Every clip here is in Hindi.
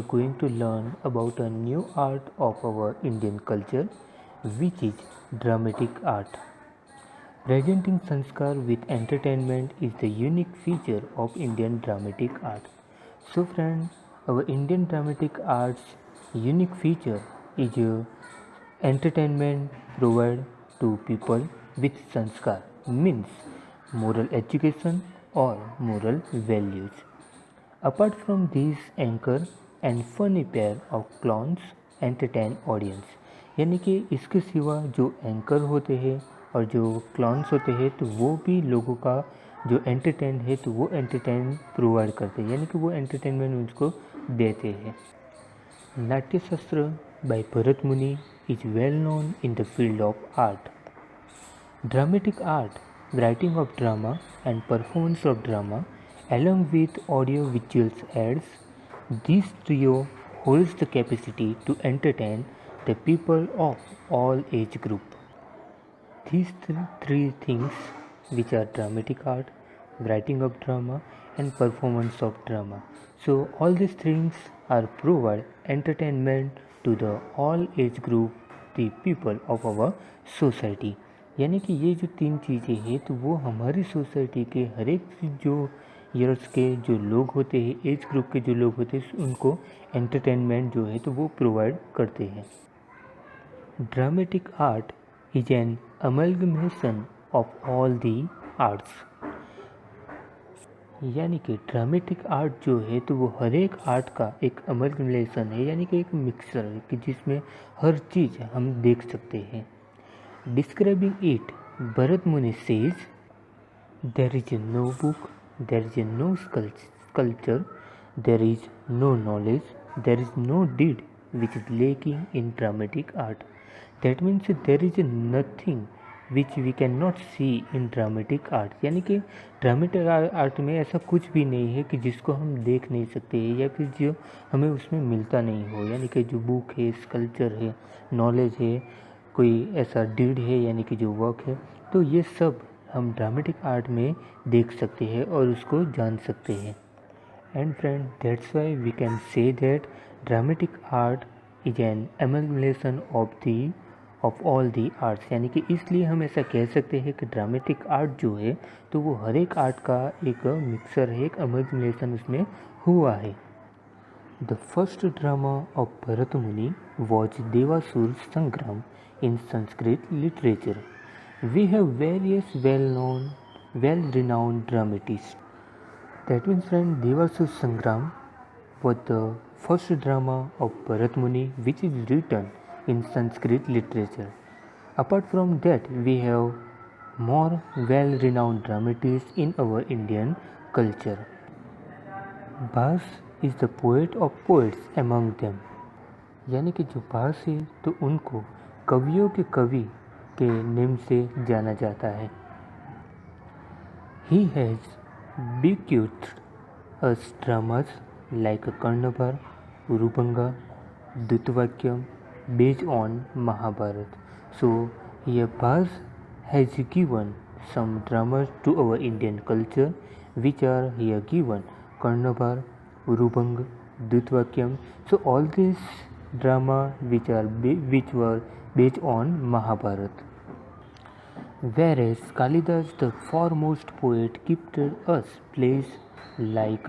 are going to learn about a new art of our Indian culture, which is dramatic art. Presenting sanskar with entertainment is the unique feature of Indian dramatic art. So, friends, our Indian dramatic art's unique feature is entertainment provided to people with sanskar, means moral education or moral values. Apart from these, anchor and funny pair of clowns entertain audience, यानी कि इसके सिवा जो एंकर होते हैं और जो क्लाउन्स होते हैं तो वो भी लोगों का जो एंटरटेन है तो वो एंटरटेन प्रोवाइड करते हैं, यानी कि वो एंटरटेनमेंट उसको देते हैं. नाट्यशास्त्र बाय भरत मुनि is well known in the field of art. Dramatic art, writing of drama and performance of drama, along with audio visuals aids, this trio holds the capacity to entertain the people of all age group. These three things, which are dramatic art, writing of drama and performance of drama, so all these things are provide entertainment to the all age group, the people of our society. यानी कि ये जो तीन चीज़ें हैं तो वो हमारी सोसाइटी के हर एक जो ईयर्स के जो लोग होते हैं, एज ग्रुप के जो लोग होते हैं, उनको एंटरटेनमेंट जो है तो वो प्रोवाइड करते हैं. Dramatic art is an amalgamation of all the arts, यानी कि ड्रामेटिक आर्ट जो है तो वो हर एक आर्ट का एक अमलगमेशन है, यानी कि एक मिक्सर है कि जिसमें हर चीज़ हम देख सकते हैं. Describing it, Bharat Muni says, there is no book, there is no sculpture, there is no knowledge, there is no deed which is lacking in dramatic art. That means there is nothing which we cannot see in dramatic art. यानी कि ड्रामेटिक आर्ट में ऐसा कुछ भी नहीं है कि जिसको हम देख नहीं सकते हैं या फिर जो हमें उसमें मिलता नहीं हो, यानी कि जो बुक है, स्कल्पचर है, नॉलेज है, कोई ऐसा डीड है यानी कि जो वर्क है, तो ये सब हम ड्रामेटिक आर्ट में देख सकते हैं और उसको जान सकते हैं. And friend, that's why we can say that dramatic art is an amalgamation of all the arts, यानी कि इसलिए हम ऐसा कह सकते हैं कि ड्रामेटिक आर्ट जो है तो वो हर एक आर्ट का एक मिक्सर है, एक एमलगमेशन उसमें हुआ है. The first drama of Bharat Muni was Devasur Sangram in Sanskrit literature. We have various well-renowned dramatists. That means, friend, Devasur Sangram was the first drama of Bharat Muni which is written in Sanskrit literature. Apart from that, we have more well-renowned dramatists in our Indian culture. Bhas is the poet of poets among them, यानी कि जो भास है तो उनको कवियों के कवि के नेम से जाना जाता है. He has bequeathed us dramas like Karnavar, Urubanga, Dutvakyam based on Mahabharata. So here Bhas has given some dramas to our Indian culture, which are here given Karnavar, Urubang, Dutvakyam. So all these drama which were based on Mahabharata. Whereas Kalidas, the foremost poet, gifted us plays like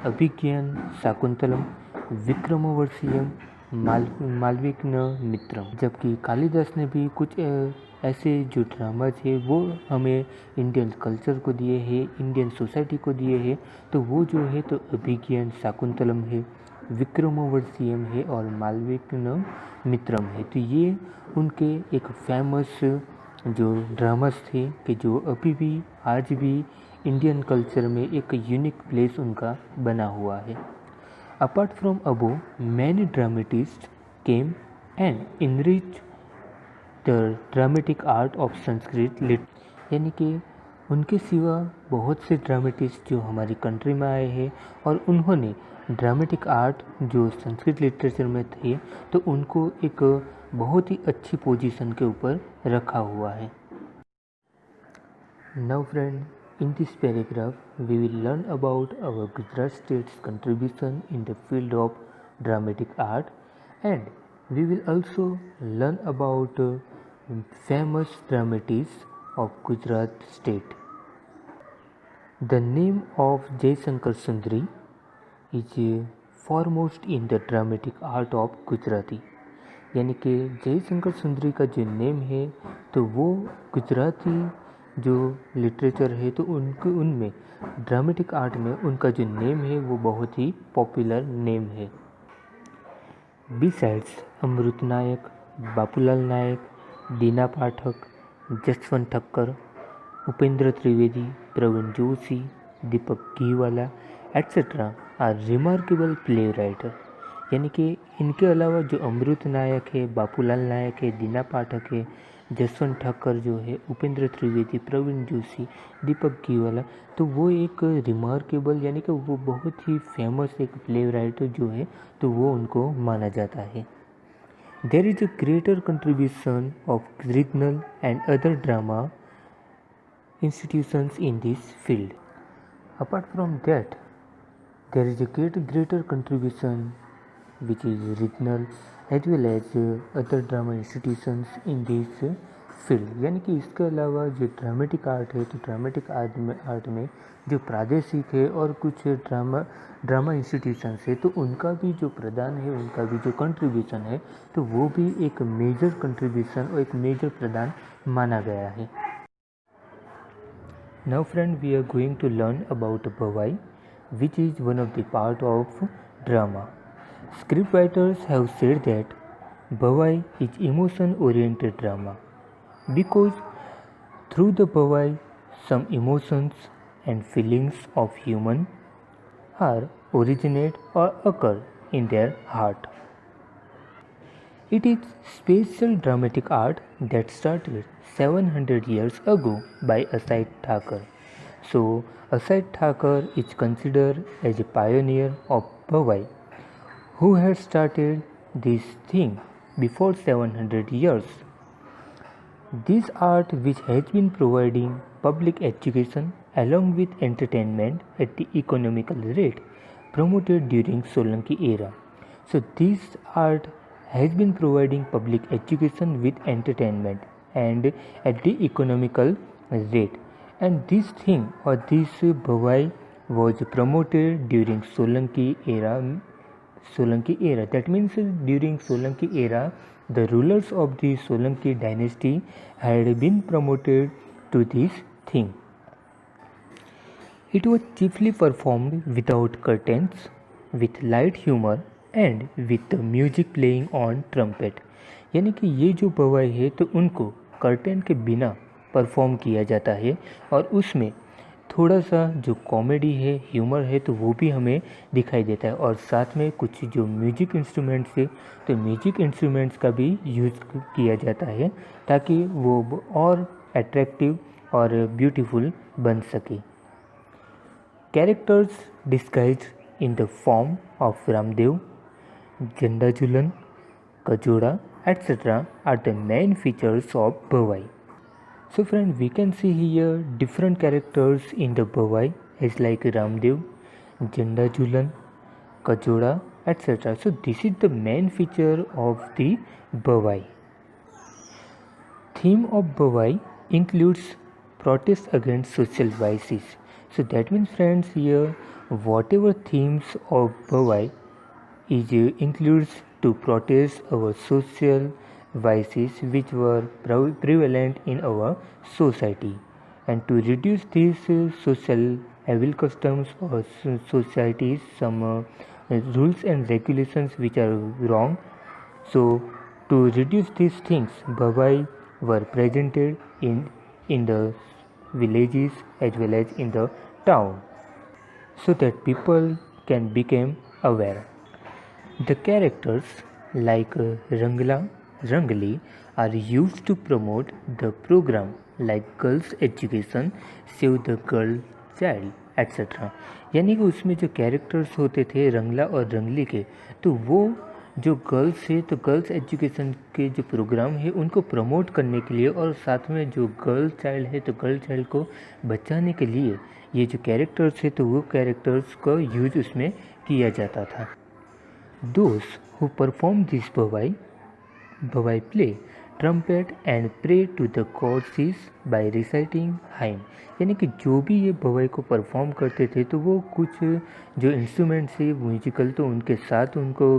Abhigyan Shakuntalam, Vikramavarshiyam, मालविकन मित्रम, जबकि कालिदास ने भी कुछ ऐसे जो ड्रामा थे वो हमें इंडियन कल्चर को दिए हैं, इंडियन सोसाइटी को दिए हैं. तो वो जो है तो अभिज्ञान शाकुंतलम है, विक्रमोर्वशीयम है और मालविकन मित्रम है. तो ये उनके एक फेमस जो ड्रामास थे कि जो अभी भी आज भी इंडियन कल्चर में एक यूनिक प्लेस उनका बना हुआ है. Apart from above, many dramatists came and enriched the dramatic art of Sanskrit lit, यानी कि उनके सिवा बहुत से ड्रामेटिस्ट जो हमारी कंट्री में आए हैं और उन्होंने ड्रामेटिक आर्ट जो संस्कृत लिटरेचर में थे तो उनको एक बहुत ही अच्छी पोजीशन के ऊपर रखा हुआ है. Now friend, in this paragraph we will learn about our Gujarat state's contribution in the field of dramatic art, and we will also learn about famous dramatists of Gujarat state. The name of Jaishankar Sundari is foremost in the dramatic art of Gujarati. यानी कि जयशंकर सुंदरी का जो नेम है तो वो गुजराती जो लिटरेचर है तो उनमें ड्रामेटिक आर्ट में उनका जो नेम है वो बहुत ही पॉपुलर नेम है। Besides Amrit Nayak, Bapulal Nayak, Dina Pathak, Jaswant Thakkar, Upendra Trivedi, Pravin Joshi, Deepak Ghiwala etcetera are remarkable play writer. यानी कि इनके अलावा जो अमृत नायक है, बापूलाल नायक है, दीना पाठक है, जसवंत ठक्कर जो है, उपेंद्र त्रिवेदी, प्रवीण जोशी, दीपक घीवाला, तो वो एक रिमार्केबल यानी कि वो बहुत ही फेमस एक प्ले राइटर जो है तो वो उनको माना जाता है। There is a greater contribution of regional and other drama institutions in this field. Apart from that, there is a greater contribution which is regional as well as other drama institutions in this field. यानी कि इसके अलावा जो ड्रामेटिक आर्ट है तो ड्रामेटिक आर्ट में जो प्रादेशिक है और कुछ ड्रामा इंस्टीट्यूशंस है तो उनका भी जो प्रदान है, उनका भी जो कंट्रीब्यूशन है तो वो भी एक मेजर कंट्रीब्यूशन और एक मेजर प्रदान माना गया है। Now friend, we are going to learn about Bhavai, which is one of the part of drama. Scriptwriters have said that Bhavai is emotion oriented drama because through the Bhavai some emotions and feelings of human are originate or occur in their heart. It is special dramatic art that started 700 years ago by Asai Thakur. So, Asai Thakur is considered as a pioneer of Bhavai, who had started this thing before 700 years. This art, which has been providing public education along with entertainment at the economical rate promoted during Solanki era. So, this art has been providing public education with entertainment and at the economical rate, and this thing or this Bhavai was promoted during Solanki era. That means during Solanki era the rulers of the Solanki dynasty had been promoted to this thing. It was chiefly performed without curtains, with light humor and with music playing on trumpet. यानी कि ये जो बवाई है तो उनको कर्टेन के बिना परफॉर्म किया जाता है और उसमें थोड़ा सा जो कॉमेडी है, ह्यूमर है तो वो भी हमें दिखाई देता है और साथ में कुछ जो म्यूजिक इंस्ट्रूमेंट्स है तो म्यूजिक इंस्ट्रूमेंट्स का भी यूज़ किया जाता है ताकि वो और अट्रैक्टिव और ब्यूटीफुल बन सके। Characters disguised in the form of Ramdev, Janda Julan, Kajoda, etc. are the main features of Bhavai. So friend, we can see here different characters in the Bhavai as like Ramdev, Janda Julan, Kajoda, etc. So this is the main feature of the Bhavai. Theme of Bhavai includes protest against social vices. So that means friends, here whatever themes of Bhavai is includes to protest our social vices which were prevalent in our society and to reduce these social evil customs or societies, some rules and regulations which are wrong. So to reduce these things, Bhavai were presented in the villages as well as in the town, so that people can become aware. The characters like Rangla, Rangli are used to promote the program like girls education, save the girl child, etc. यानी कि उसमें जो कैरेक्टर्स होते थे रंगला और रंगली के, तो वो जो गर्ल्स है तो गर्ल्स एजुकेशन के जो प्रोग्राम है उनको प्रमोट करने के लिए और साथ में जो गर्ल चाइल्ड है तो गर्ल चाइल्ड को बचाने के लिए ये जो कैरेक्टर्स है तो वो कैरेक्टर्स का यूज उसमें किया जाता था। Those who perform this Bhavai play trumpet and pray to the goddesses by reciting hymn। यानी कि जो भी ये भवाई को परफॉर्म करते थे तो वो कुछ जो इंस्ट्रूमेंट्स थे म्यूजिकल तो उनके साथ उनको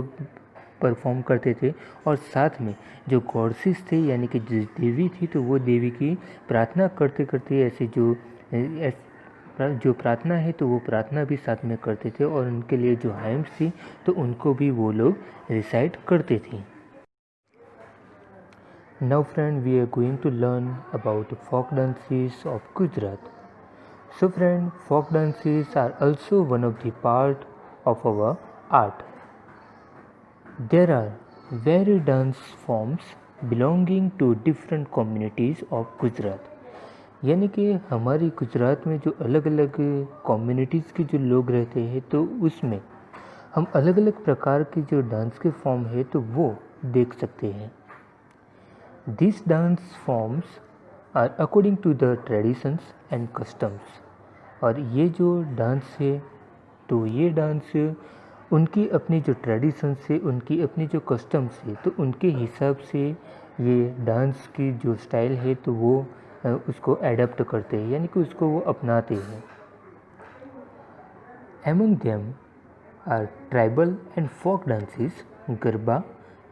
परफॉर्म करते थे, और साथ में जो गॉडेसेस थे यानी कि जो देवी थी तो वो देवी की प्रार्थना करते करते ऐसे जो प्रार्थना है तो वो प्रार्थना भी साथ में करते थे, और उनके लिए जो हाइम्स थी तो उनको भी वो लोग रिसाइट करते थे। Now friend, we are going to learn about folk dances of Gujarat. So friend, folk dances are also one of the part of our art. There are varied dance forms belonging to different communities of Gujarat। यानी कि हमारी गुजरात में जो अलग अलग कम्युनिटीज़ के जो लोग रहते हैं तो उसमें हम अलग अलग प्रकार के जो डांस के फॉर्म है तो वो देख सकते हैं। These dance forms are according to the traditions and customs। और ये जो डांस है तो ये डांस उनकी अपनी जो ट्रेडिशंस है, उनकी अपनी जो कस्टम्स है तो उनके हिसाब से ये डांस की जो स्टाइल है तो वो उसको एडप्ट करते हैं, यानी कि उसको वो अपनाते हैं। Among them are tribal and folk dances, garba,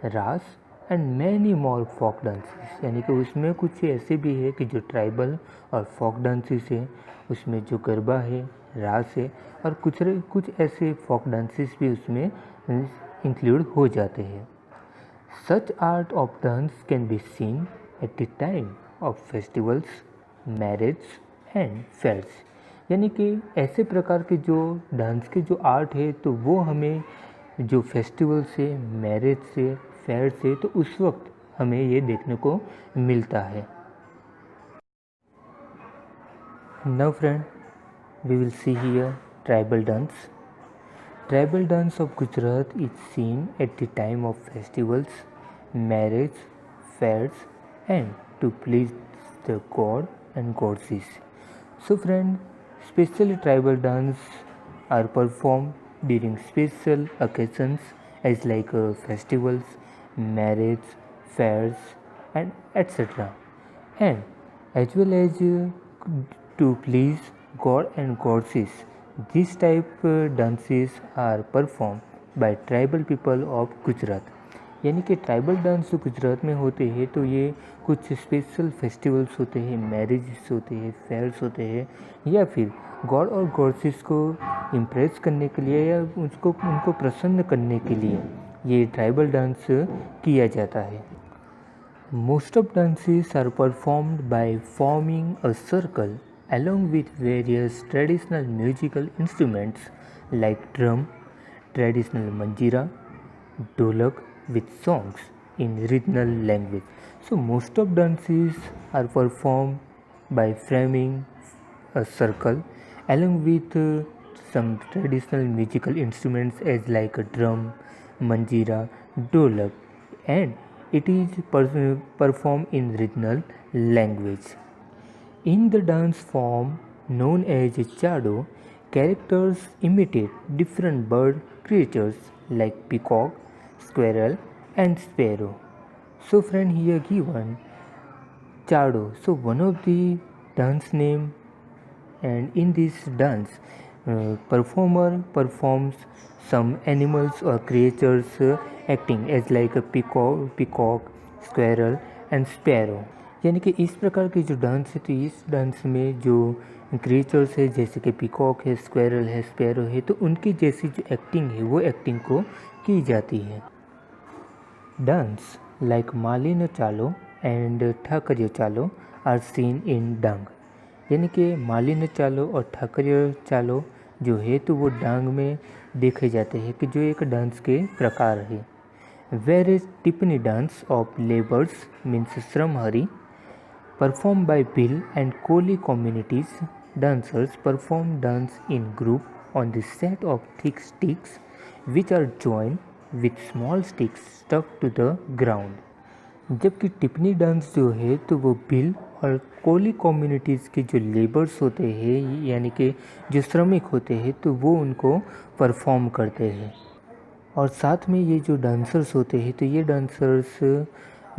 raas and many more folk dances. यानी कि उसमें कुछ ऐसे भी है कि जो ट्राइबल और फोक डांसेस है, उसमें जो गरबा है, रास है, और कुछ ऐसे फोक डांसेस भी उसमें इंक्लूड हो जाते हैं। Such art of dance can be seen at the time of festivals, marriage and fairs. यानी कि ऐसे प्रकार के जो डांस के जो आर्ट है तो वो हमें जो फेस्टिवल से, मैरिज से, फेयर से तो उस वक्त हमें ये देखने को मिलता है। Now friend, we will see here tribal dance. Tribal dance of Gujarat is seen at the time of festivals, marriage, fairs and to please the god and goddesses. So friend, specially tribal dance are perform during special occasions as like festivals, marriage, fairs and etc. And as well as to please God and goddesses. This type dances are performed by tribal people of Gujarat। यानी कि ट्राइबल डांस जो गुजरात में होते हैं तो ये कुछ स्पेशल फेस्टिवल्स होते हैं, मैरिजेस होते हैं, फेयर्स होते हैं, या फिर गॉड और गॉडेसेस को इम्प्रेस करने के लिए या उनको प्रसन्न करने के लिए ये ट्राइबल डांस किया जाता है। Most of dances are performed by forming a circle along with various traditional musical instruments like drum, traditional manjira, dholak with songs in regional language। So most of dances are performed by framing a circle along with some traditional musical instruments as like a drum, manjira, dholak, and it is performed in regional language। In the dance form known as Chado, characters imitate different bird creatures like peacock, squirrel and sparrow। So friend, here given Chado, so one of the dance name, and in this dance performer performs some animals or creatures acting as like a peacock, squirrel and sparrow। यानी कि इस प्रकार की जो डांस है तो इस डांस में जो क्रिएचर्स है जैसे कि पीकॉक है, स्क्वेरल है, स्पैरो है, तो उनकी जैसी जो एक्टिंग है वो एक्टिंग को की जाती है। डांस लाइक मालिन चालो एंड ठाकरिया चालो आर सीन इन डांग। यानी कि मालिन चालो और ठाकरिया चालो जो है तो वो डांग में देखे जाते हैं कि जो एक डांस के प्रकार है। Whereas Tippani dance of labours means श्रमहरी performed by Bhil and Koli communities, dancers perform dance in group on the set of thick sticks which are joined with small sticks stuck to the ground। जबकि टिप्पणी डांस जो है तो वो भील और कोली कम्युनिटीज़ के जो लेबर्स होते हैं यानी कि जो श्रमिक होते हैं तो वो उनको परफॉर्म करते हैं। और साथ में ये जो डांसर्स होते हैं तो ये डांसर्स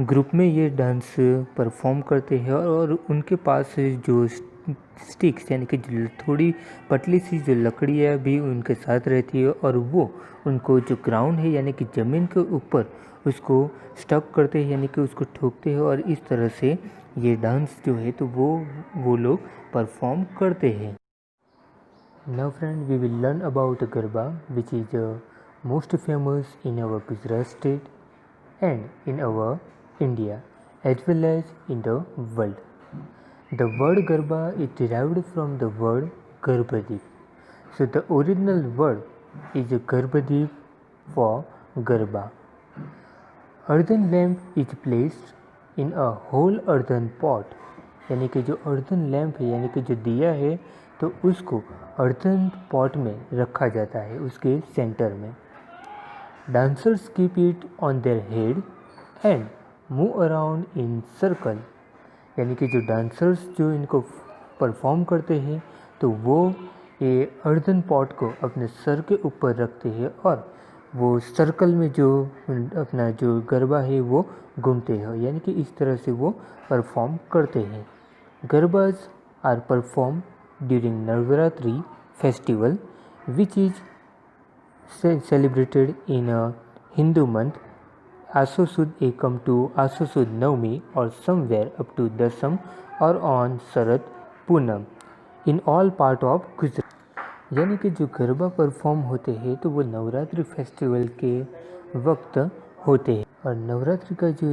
ग्रुप में ये डांस परफॉर्म करते हैं और उनके पास जो स्टिक्स यानी कि जो थोड़ी पतली सी जो लकड़ियाँ भी उनके साथ रहती है और वो उनको जो ग्राउंड है यानी कि ज़मीन के ऊपर उसको स्टक करते हैं यानी कि उसको ठोकते हैं और इस तरह से ये डांस जो है तो वो लोग परफॉर्म करते हैं। Now friend, we will learn about Garba, which is most famous in our Gujarat state and in our India as well as in the world. The word Garba is derived from the word Garbhadeep. So the original word is Garbhadeep for Garba. Earthen lamp is placed in a whole earthen pot, यानी कि जो earthen lamp है यानी कि जो दिया है तो उसको earthen pot में रखा जाता है उसके सेंटर में। Dancers keep it on their head and move around in circle, यानी कि जो डांसर्स जो इनको परफॉर्म करते हैं तो वो ये earthen pot को अपने सर के ऊपर रखते हैं और वो सर्कल में जो अपना जो गरबा है वो घूमते हैं, यानी कि इस तरह से वो परफॉर्म करते हैं। Garbas are perform during Navratri festival which is celebrated in a Hindu month Aso sud Ekam to आसो सुद नवमी और समवेयर अप टू दसम और on Sharad Poonam in all part of Gujarat. यानी कि जो गरबा परफॉर्म होते हैं तो वो नवरात्रि फेस्टिवल के वक्त होते हैं और नवरात्रि का जो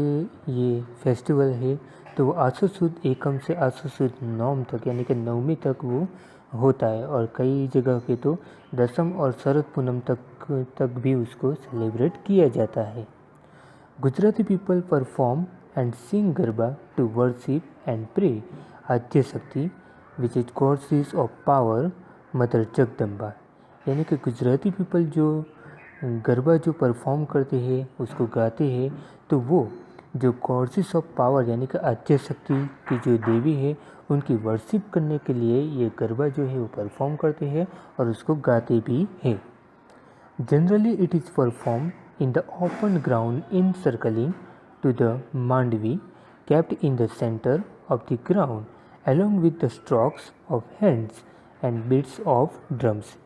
ये फेस्टिवल है तो वो आसो सुद एकम से आसो सुद नवम तक यानी कि नवमी तक वो होता है और कई जगह पे तो दसम और शरद पूनम तक भी उसको सेलिब्रेट किया जाता है। Gujarati people perform and sing garba to worship and pray Adya Shakti which is goddess of power mother Jagdamba. यानी कि गुजराती पीपल जो गरबा जो परफॉर्म करते हैं उसको गाते हैं तो वो जो गॉडेस ऑफ पावर यानी कि आद्य शक्ति की जो देवी है उनकी वर्शिप करने के लिए ये गरबा जो है वो परफॉर्म करते हैं और उसको गाते भी हैं। Generally it is perform in the open ground encircling to the mandvi kept in the center of the ground along with the strokes of hands and beats of drums।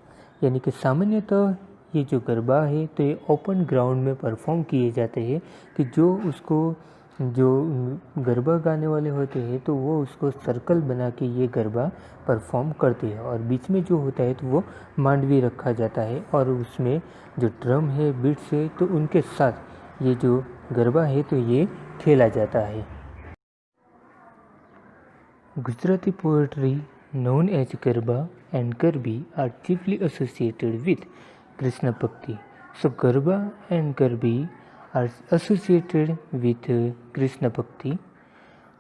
यानी कि सामान्यतः ये जो गरबा है तो ये ओपन ग्राउंड में परफॉर्म किए जाते हैं कि जो उसको जो गरबा गाने वाले होते हैं तो वो उसको सर्कल बना के ये गरबा परफॉर्म करते हैं और बीच में जो होता है तो वो मांडवी रखा जाता है और उसमें जो ड्रम है बीट्स है तो उनके साथ ये जो गरबा है तो ये खेला जाता है। Gujarati poetry known as Garba and Garbi are chiefly associated with Krishna Bhakti. So Garba and Garbi are associated with Krishna Bhakti.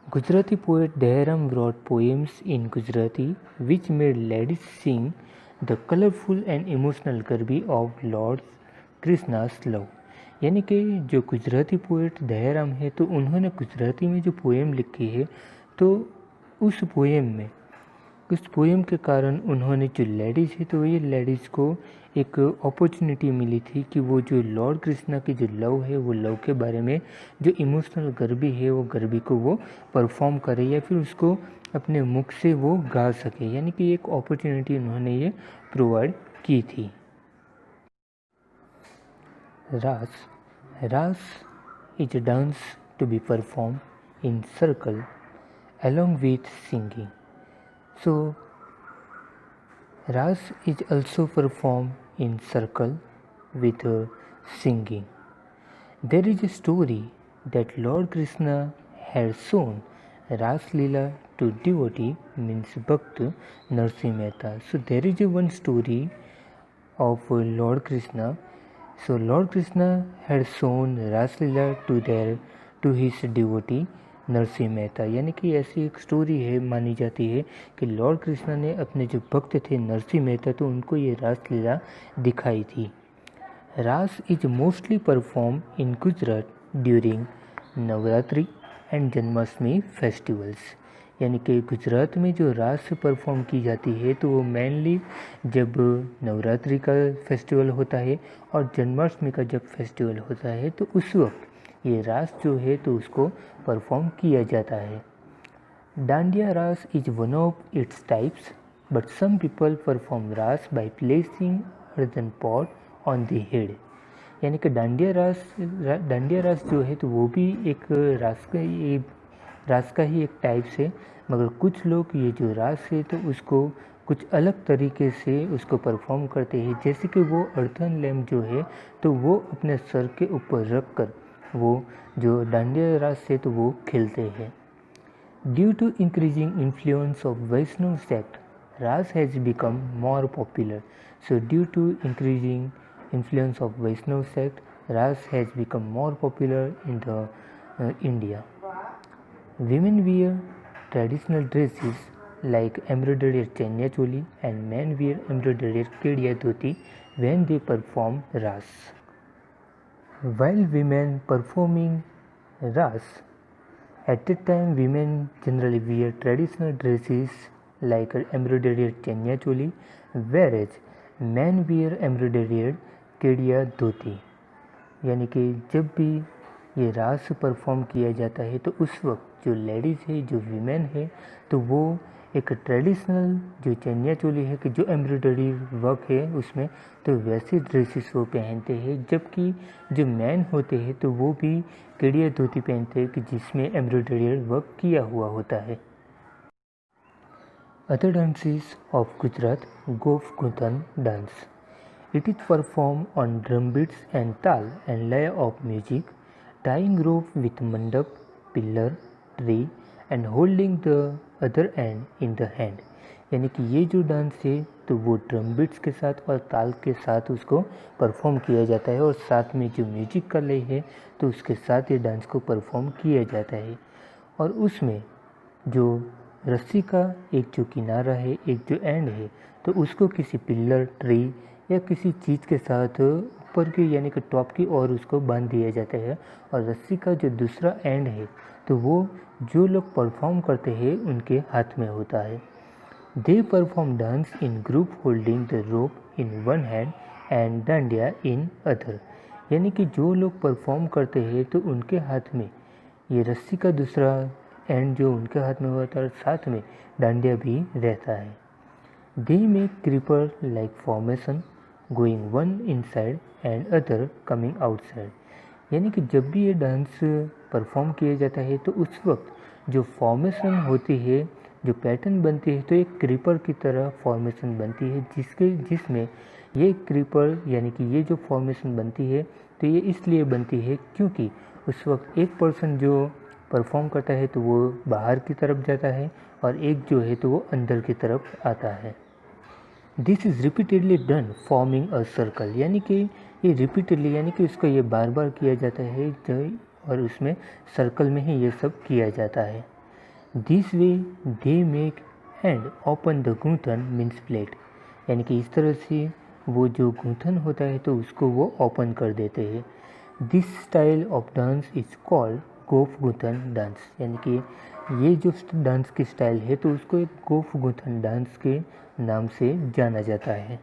Gujarati poet Dayaram wrote poems in Gujarati which made ladies sing the colorful and emotional Garbi of Lord Krishna's love। यानी कि जो गुजराती पोएट दयाराम है तो उन्होंने गुजराती में जो पोएम लिखी है तो उस पोएम के कारण उन्होंने जो लेडीज़ है तो ये लेडीज़ को एक अपॉर्चुनिटी मिली थी कि वो जो लॉर्ड कृष्णा की जो लव है वो लव के बारे में जो इमोशनल गरबी है वो गरबी को वो परफॉर्म करे या फिर उसको अपने मुख से वो गा सके, यानी कि एक अपॉर्चुनिटी उन्होंने ये प्रोवाइड की थी। रास is a dance to be performed in circle along with singing. So Ras is also performed in circle with singing. There is a story that Lord Krishna had shown Ras Leela to devotee means Bhakt Narsimha Mehta. So there is one story of Lord Krishna. So Lord Krishna had shown Ras Leela to his devotee Narsinh Mehta, यानी कि ऐसी एक स्टोरी है मानी जाती है कि लॉर्ड कृष्णा ने अपने जो भक्त थे नरसिंह मेहता तो उनको ये रासलीला दिखाई थी। रास is mostly perform in Gujarat during Navratri and Janmashtami festivals. यानी कि गुजरात में जो रास परफॉर्म की जाती है तो वो मेनली जब नवरात्रि का फेस्टिवल होता है और जन्माष्टमी का जब फेस्टिवल होता है तो उस वक्त ये रास जो है तो उसको परफॉर्म किया जाता है। Dandiya raas is one of its types, but some people perform raas by placing earthen pot on the head. यानी कि डांडिया रास जो है तो वो भी एक रास का ही एक टाइप्स है, मगर कुछ लोग ये जो रास है तो उसको कुछ अलग तरीके से उसको परफॉर्म करते हैं। जैसे कि वो अर्थन लैम्प जो है तो वो अपने सर के ऊपर रख कर वो जो डांडिया रास है तो वो खेलते हैं। Due to increasing influence of Vaishnav sect, Ras has become more popular. So due to increasing influence of Vaishnav sect, Ras has become more popular in the India. Women wear traditional dresses like embroidered chanya choli and men wear embroidered kediya dhoti when they perform Ras. While women performing Ras, at that time, women generally wear traditional dresses like embroidered chanya choli, whereas men wear embroidered kediya dhoti। यानी कि जब भी ये रास परफॉर्म किया जाता है तो उस वक्त जो लेडीज़ है, जो वीमेन है, तो वो एक ट्रेडिशनल जो चनिया चोली है कि जो एम्ब्रॉयडरी वर्क है उसमें, तो वैसे ड्रेसेस वो पहनते हैं। जबकि जो मैन होते हैं तो वो भी केडिया धोती पहनते हैं कि जिसमें एम्ब्रॉयडरी वर्क किया हुआ होता है। अदर डांसेस ऑफ गुजरात, गोफ गुथन dance. It is performed on drum beats and tal and lay of music, tying rope with mandap, pillar, tree and holding the other end in the hand। यानी कि ये जो डांस है तो वो ड्रम बीट्स के साथ और ताल के साथ उसको परफॉर्म किया जाता है और साथ में जो म्यूजिक का लय है तो उसके साथ ये डांस को परफॉर्म किया जाता है। और उसमें जो रस्सी का एक जो किनारा है, एक जो एंड है, तो उसको किसी पिल्लर, ट्री या किसी चीज़ के साथ ऊपर की यानी कि टॉप की ओर उसको बांध दिया जाता है। और रस्सी का जो दूसरा एंड है तो वो जो लोग परफॉर्म करते हैं उनके हाथ में होता है। They perform dance in group holding the rope in one hand and dandiya in other. यानी कि जो लोग परफॉर्म करते हैं तो उनके हाथ में ये रस्सी का दूसरा एंड जो उनके हाथ में होता है, साथ में डांडिया भी रहता है। They make creeper like formation going one inside and other coming outside. यानी कि जब भी ये डांस परफॉर्म किया जाता है तो उस वक्त जो फॉर्मेशन होती है, जो पैटर्न बनती है, तो एक क्रीपर की तरह फॉर्मेशन बनती है जिसमें ये क्रीपर यानी कि ये जो फॉर्मेशन बनती है तो ये इसलिए बनती है क्योंकि उस वक्त एक पर्सन जो परफॉर्म करता है तो वो बाहर की तरफ जाता है और एक जो है तो वो अंदर की तरफ आता है। This is repeatedly done forming a circle. यानी कि ये रिपीटेडली यानी कि उसको ये बार बार किया जाता है और उसमें सर्कल में ही ये सब किया जाता है। This way they make and open the goonthan means plate. यानी कि इस तरह से वो जो गूंथन होता है तो उसको वो ओपन कर देते हैं। This style of dance is called गोफ गुथन डांस। यानी कि ये जो डांस की स्टाइल है तो उसको एक गोफ गुथन डांस के नाम से जाना जाता है।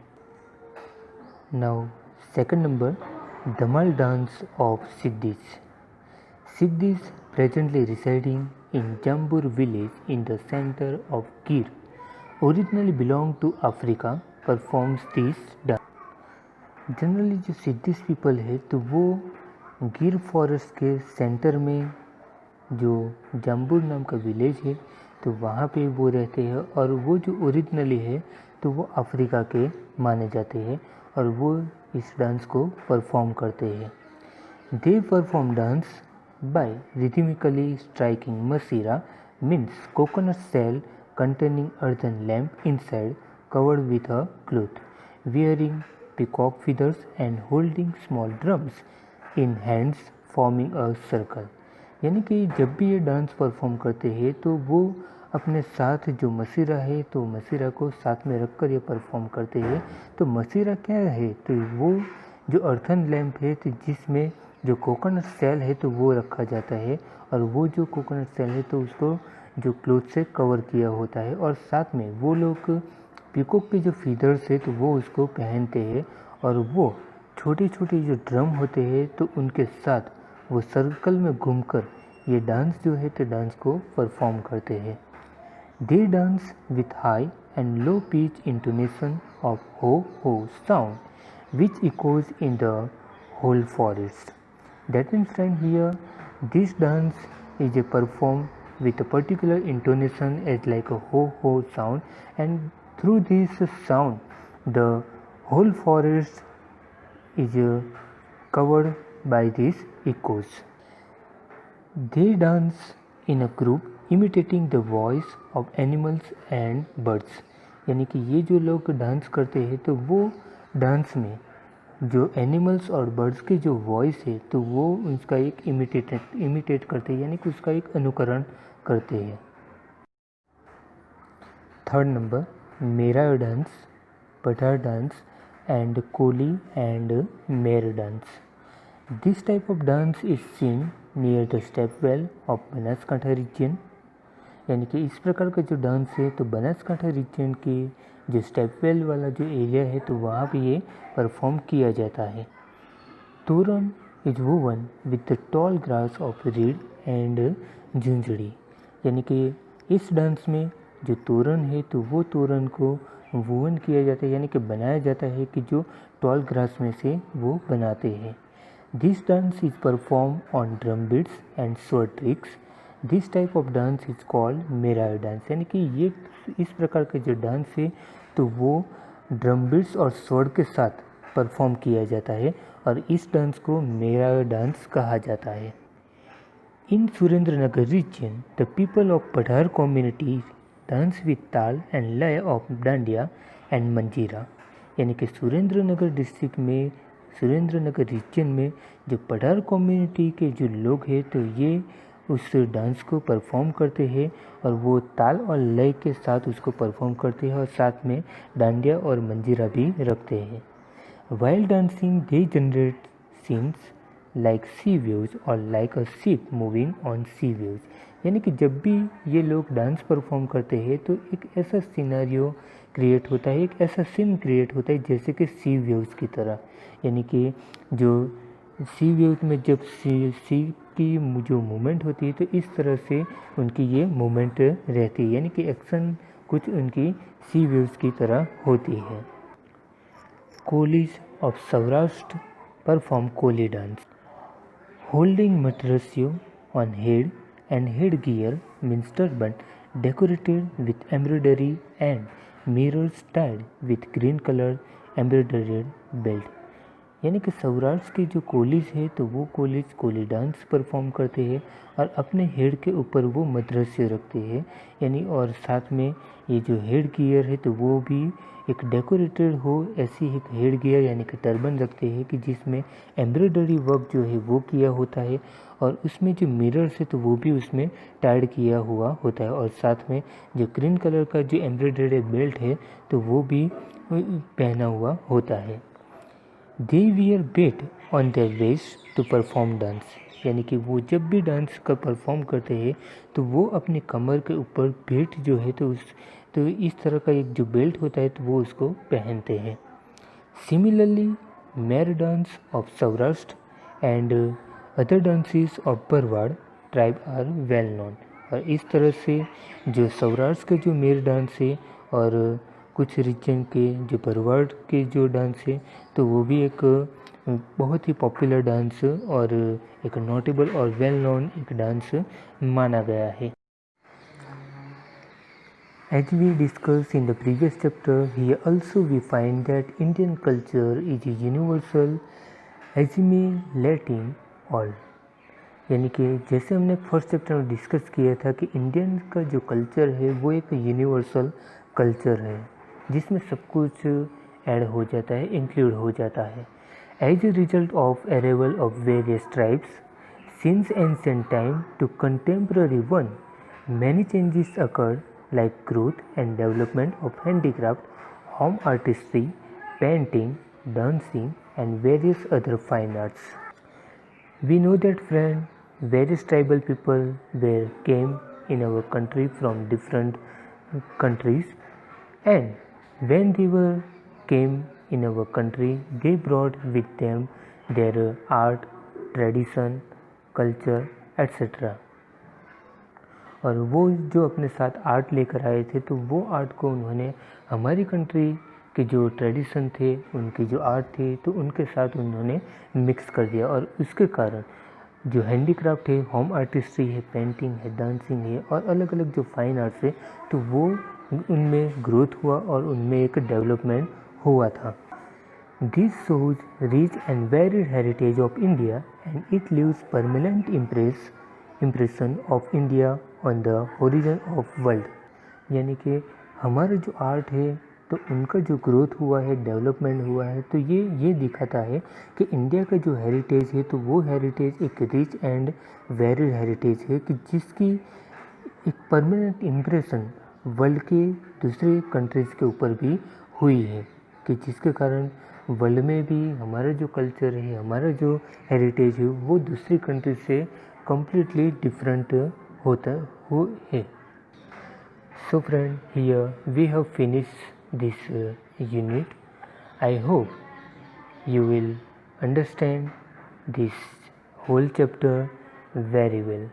Now second number, Dhamal dance of Siddis. Siddis presently residing in Jambur village in the center of Gir, originally belonged to Africa, performs this dance। Generally जो सिद्दीस पीपल है तो वो गिर फॉरेस्ट के सेंटर में जो जम्बूर नाम का विलेज है तो वहाँ पे वो रहते हैं और वो जो ओरिजिनली है तो वो अफ्रीका के माने जाते हैं और वो इस डांस को परफॉर्म करते हैं। They perform dance by rhythmically striking masira, means coconut shell containing earthen lamp inside covered with a cloth, wearing peacock feathers and holding small drums in hands forming a circle। यानी कि जब भी ये डांस परफॉर्म करते हैं तो वो अपने साथ जो मसीरा है तो मसीरा को साथ में रखकर ये परफॉर्म करते हैं। तो मसीरा क्या है तो वो जो अर्थन लैम्प है तो जिसमें जो कोकोनट सेल है तो वो रखा जाता है और वो जो कोकोनट सेल है तो उसको जो क्लोथ से कवर किया होता है, और साथ में वो लोग पीकॉक के जो फीदर्स है तो वो उसको पहनते हैं, और वो छोटे छोटे जो ड्रम होते हैं तो उनके साथ वो सर्कल में घूमकर ये डांस जो है तो डांस को परफॉर्म करते हैं। They dance with high and low pitch intonation of ho ho sound which echoes in the whole forest. That means right here, this dance is a performed with a particular intonation as like a ho ho sound, and through this sound, the whole forest is covered by these echoes. They dance in a group imitating the voice of animals and birds. यानी कि ये जो लोग डांस करते हैं तो वो डांस में जो एनिमल्स और बर्ड्स की जो वॉइस है तो वो उसका एक इमिटेट करते हैं, यानी कि उसका एक अनुकरण करते हैं। थर्ड नंबर, मेरा dance, Pathar dance and Koli and Mer dance. This type of dance is seen near the step well of Banaskantha region. यानी कि इस प्रकार का जो डांस है तो बनासकांठा रीजन के जो स्टेपवेल वाला जो एरिया है तो वहाँ पे ये परफॉर्म किया जाता है। Toran is woven with the tall grass of reed and jhunjhadi. यानी कि इस डांस में जो तोरण है तो वो तोरण को वोवन किया जाता है, यानी कि बनाया जाता है कि जो टॉल ग्रास में से वो बनाते हैं। This dance is perform on drum beats and sword tricks. This type of dance is called Merai dance. यानी कि ये इस प्रकार के जो डांस है तो वो ड्रम बीट्स और स्वॉर्ड के साथ परफॉर्म किया जाता है, और इस डांस को मेराय डांस कहा जाता है। In Surendranagar region the people of Pathar community dance with taal and lay of Dandiya and manjira. यानी कि सुरेंद्रनगर डिस्ट्रिक्ट में, सुरेंद्रनगर रीजन में जो पठार कम्युनिटी के जो लोग हैं तो ये उस डांस को परफॉर्म करते हैं, और वो ताल और लय के साथ उसको परफॉर्म करते हैं, और साथ में डांडिया और मंजीरा भी रखते हैं। While dancing they generate scenes like sea waves और like a ship moving on sea waves. यानी कि जब भी ये लोग डांस परफॉर्म करते हैं तो एक ऐसा सिनेरियो क्रिएट होता है, एक ऐसा सीन क्रिएट होता है जैसे कि सी वेव्स की तरह। यानी कि जो सी वेव्स में जब सी की जो मूवमेंट होती है तो इस तरह से उनकी ये मूवमेंट रहती है, यानी कि एक्शन कुछ उनकी सी वेव्स की तरह होती है। Kolis of Saurashtra perform Koli dance. Holding मटरस्यू on head and head gear means turban decorated with embroidery and mirrors tied with green color embroidered belt। यानी कि सौराष्ट्र के जो कोलीज है तो वो कोलीज कोली डांस परफॉर्म करते हैं, और अपने हेड के ऊपर वो मद्रस्य रखते हैं, यानी और साथ में ये जो हेड गियर है तो वो भी एक डेकोरेटेड हो ऐसी एक हेड गियर यानी कि टर्बन रखते हैं कि जिसमें एम्ब्रॉयडरी वर्क जो है वो किया होता है, और उसमें जो मिरर्स है तो वो भी उसमें टाइड किया हुआ होता है, और साथ में जो ग्रीन कलर का जो एम्ब्रॉयडरी बेल्ट है तो वो भी पहना हुआ होता है। They wear belt on their waist to perform dance. यानी कि वो जब भी डांस का परफॉर्म करते हैं तो वो अपने कमर के ऊपर बेल्ट जो है तो इस तरह का एक जो बेल्ट होता है तो वो उसको पहनते हैं। Similarly Mer dance of Saurashtra and other dances of Barwad tribe are well known. और इस तरह से जो सौराष्ट्र के जो मेर डांस है और कुछ रीजन के जो बरवाड़ के जो डांस है तो वो भी एक बहुत ही पॉपुलर डांस और एक नोटेबल और वेल नोन एक डांस माना गया है। As we discussed in the previous chapter, here also we find that Indian culture is a universal assimilating all। यानी कि जैसे हमने फर्स्ट चैप्टर में डिस्कस किया था कि इंडियन का जो कल्चर है वो एक यूनिवर्सल कल्चर है जिसमें सब कुछ ऐड हो जाता है, इंक्लूड हो जाता है। As a result of arrival of various tribes since ancient time to contemporary one, many changes occurred like growth and development of handicraft, home artistry, painting, dancing and various other fine arts. We know that friend, various tribal people came in our country from different countries, and when they were came in our country, they brought with them their art, tradition, culture, etc. और वो जो अपने साथ आर्ट लेकर आए थे, तो वो आर्ट को उन्होंने हमारी कंट्री के जो ट्रेडिशन थे, उनकी जो आर्ट थी, तो उनके साथ उन्होंने मिक्स कर दिया, और उसके कारण जो हैंडीक्राफ्ट है, होम आर्टिस्ट्री है, पेंटिंग है, डांसिंग है, और अलग अलग जो फाइन आर्ट्स है, तो वो उनमें ग्रोथ हुआ और उनमें एक डेवलपमेंट हुआ था. This shows rich and varied heritage of India, and it leaves permanent impression of India on the horizon of world. यानी कि हमारा जो आर्ट है, तो उनका जो ग्रोथ हुआ है, डेवलपमेंट हुआ है, तो ये दिखाता है कि इंडिया का जो हेरिटेज है, तो वो हेरिटेज एक रिच एंड वेरिड हेरिटेज है, कि जिसकी एक परमानेंट इम्प्रेशन वर्ल्ड के दूसरे कंट्रीज़ के ऊपर भी हुई है, कि जिसके कारण वर्ल्ड में भी हमारा जो कल्चर है, हमारा जो हेरिटेज है, वो दूसरी कंट्री से completely different होता है. So friend, here we have finished this unit. I hope you will understand this whole chapter very well.